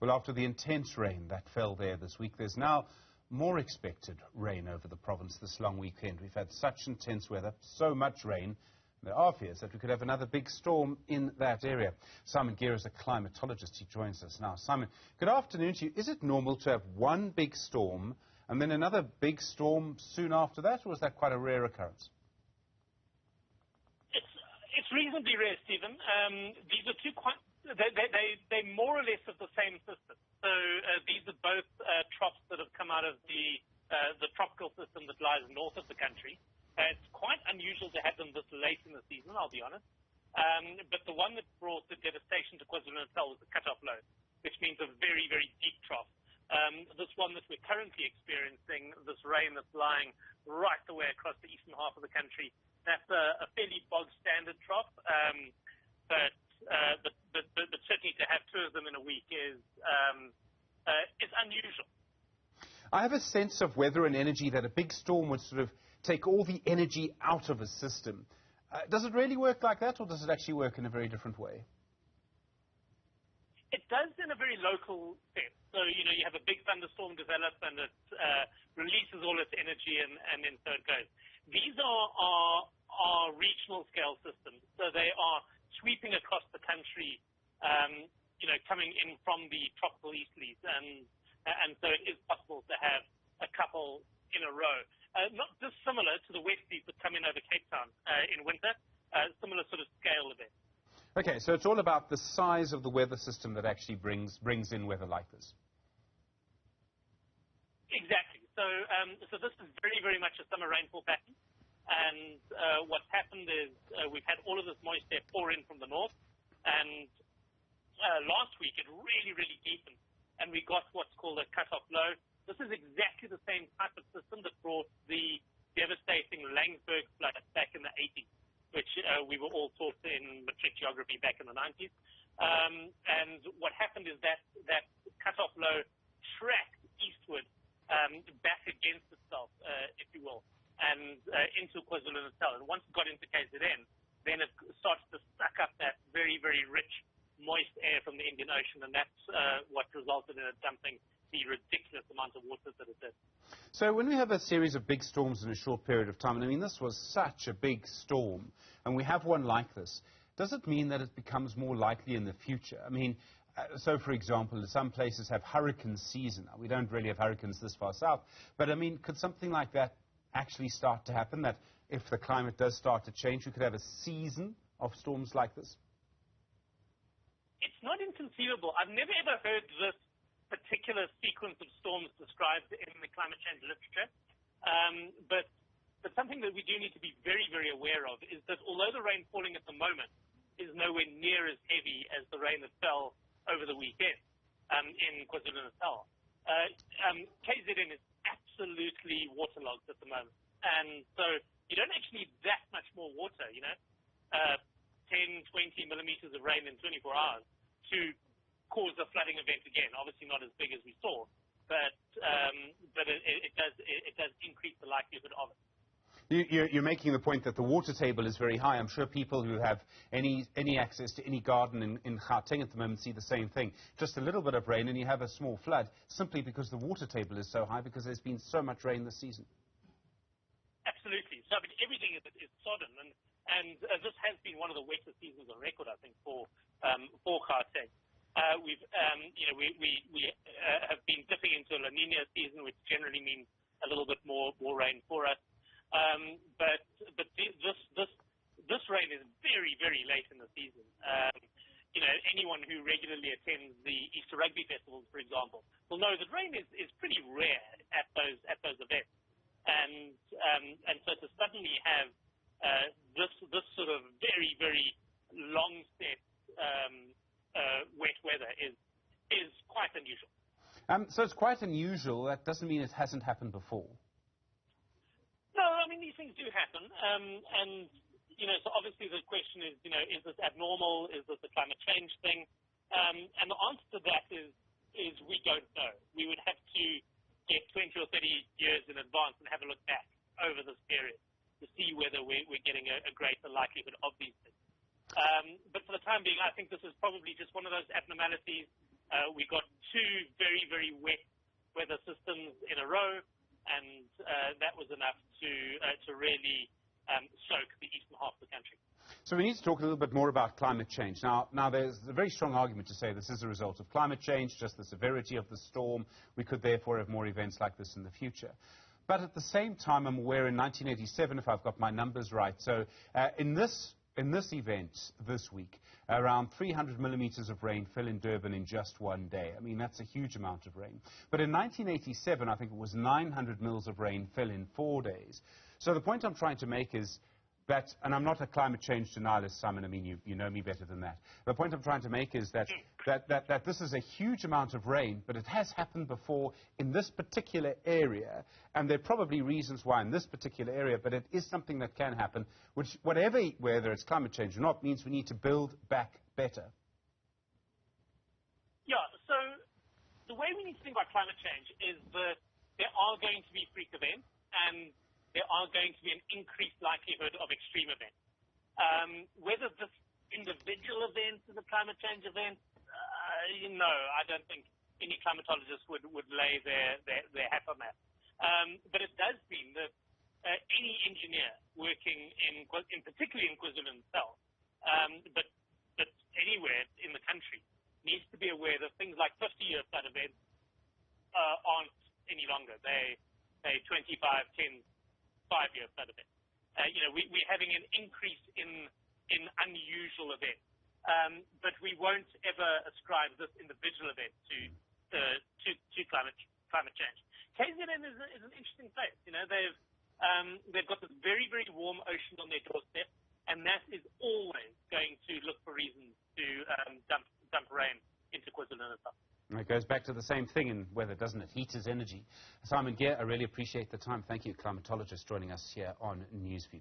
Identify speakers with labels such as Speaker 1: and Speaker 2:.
Speaker 1: Well, after the intense rain that fell there this week, there's now more expected rain over the province this long weekend. We've had such intense weather, so much rain. There are fears that we could have another big storm in that area. Simon Gear is a climatologist. He joins us now. Simon, good afternoon to you. Is it normal to have one big storm and then another big storm soon after that, or is that quite a rare occurrence?
Speaker 2: It's reasonably rare, Stephen. These are two quite... They more or less of the same system. So these are both troughs that have come out of the tropical system that lies north of the country. It's quite unusual to have them this late in the season, I'll be honest. But the one that brought the devastation to KwaZulu-Natal was the cut-off low, which means a very, very deep trough. This one that we're currently experiencing, this rain that's lying right the way across the eastern half of the country, that's a fairly bog-standard trough. But certainly to have two of them in a week is unusual.
Speaker 1: I have a sense of weather and energy that a big storm would sort of take all the energy out of a system. Does it really work like that, or does it actually work in a very different way?
Speaker 2: It does in a very local sense. So, you have a big thunderstorm develop and it releases all its energy and then so it goes. These are regional scale systems. So they are sweeping across the country, coming in from the tropical easterlies. And so it is possible to have a couple in a row. Not dissimilar to the westies that come in over Cape Town in winter, similar sort of scale of it.
Speaker 1: Okay, so it's all about the size of the weather system that actually brings in weather like this.
Speaker 2: Exactly. So this is very, very much a summer rainfall pattern. And what's happened is we've had all of this moisture pour in from the north. And last week it really, really deepened. And we got what's called a cut-off low. This is exactly the same type of system that brought the devastating Langsberg flood back in the 80s, which we were all taught in matric geography back in the 90s. And what happened is that cut-off low tracked eastward back against itself, if you will, and into KwaZulu-Natal. And once it got into KZN, then it started to suck up that very, very rich, moist air from the Indian Ocean, and that's what resulted in it dumping the ridiculous amount of water that it did.
Speaker 1: So when we have a series of big storms in a short period of time, and I mean this was such a big storm, and we have one like this, does it mean that it becomes more likely in the future? I mean, so for example, some places have hurricane season. Now, we don't really have hurricanes this far south, but I mean, could something like that actually start to happen, that if the climate does start to change, we could have a season of storms like this?
Speaker 2: It's not inconceivable. I've never ever heard this particular sequence of storms described in the climate change literature. But something that we do need to be very, very aware of is that although the rain falling at the moment is nowhere near as heavy as the rain that fell over the weekend in KwaZulu-Natal, KZN is absolutely waterlogged at the moment. And so you don't actually need that much more water, 10, 20 millimeters of rain in 24 hours to cause a flooding event again. Obviously not as big as we saw, but it does increase the likelihood of it.
Speaker 1: You're making the point that the water table is very high. I'm sure people who have any access to any garden in Gauteng at the moment see the same thing. Just a little bit of rain and you have a small flood, simply because the water table is so high, because there's been so much rain this season.
Speaker 2: Absolutely. So I mean, everything is sodden, and this has been one of the wettest seasons on record, I think, for Gauteng. We have been dipping into a La Nina season, which generally means a little bit more rain for us. But this rain is very, very late in the season. Anyone who regularly attends the Easter Rugby festivals, for example, will know that rain is pretty rare at those events. And so to suddenly have this sort of very, very long set wet weather is quite unusual.
Speaker 1: So it's quite unusual. That doesn't mean it hasn't happened before.
Speaker 2: No, I mean, these things do happen. And, so obviously the question is, is this abnormal? Is this a climate change thing? And the answer to that is we don't know. We would have to get 20 or 30 years in advance and have a look back over this period to see whether we're getting a greater likelihood of these things. But for the time being, I think this is probably just one of those abnormalities. We got two very, very wet weather systems in a row, and that was enough to really soak the eastern half of the country.
Speaker 1: So we need to talk a little bit more about climate change. Now there's a very strong argument to say this is a result of climate change, just the severity of the storm. We could therefore have more events like this in the future. But at the same time, I'm aware in 1987, if I've got my numbers right, so in this event this week, around 300 millimeters of rain fell in Durban in just one day. I mean, that's a huge amount of rain. But in 1987, I think it was 900 mils of rain fell in 4 days. So the point I'm trying to make is that, and I'm not a climate change denialist, Simon, I mean, you know me better than that. The point I'm trying to make is that this is a huge amount of rain, but it has happened before in this particular area, and there are probably reasons why in this particular area, but it is something that can happen, which, whether it's climate change or not, means we need to build back better.
Speaker 2: Yeah, so the way we need to think about climate change is that there are going to be freak events, and there are going to be an increased likelihood of extreme events. Whether this individual event is a climate change event, I don't think any climatologist would lay their hat on that. But it does mean that any engineer working particularly in KwaZulu-Natal, but anywhere in the country, needs to be aware that things like 50-year flood events aren't any longer. They 25, 10, 5-year flood event. We're having an increase in unusual events, but we won't ever ascribe this individual event to climate change. KZN is an interesting place. They've got this very, very warm ocean on their doorstep, and that is always going to look for reasons to dump rain into KwaZulu-Natal.
Speaker 1: It goes back to the same thing in weather, doesn't it? Heat is energy. Simon Gear, I really appreciate the time. Thank you, climatologist, joining us here on Newsfeed.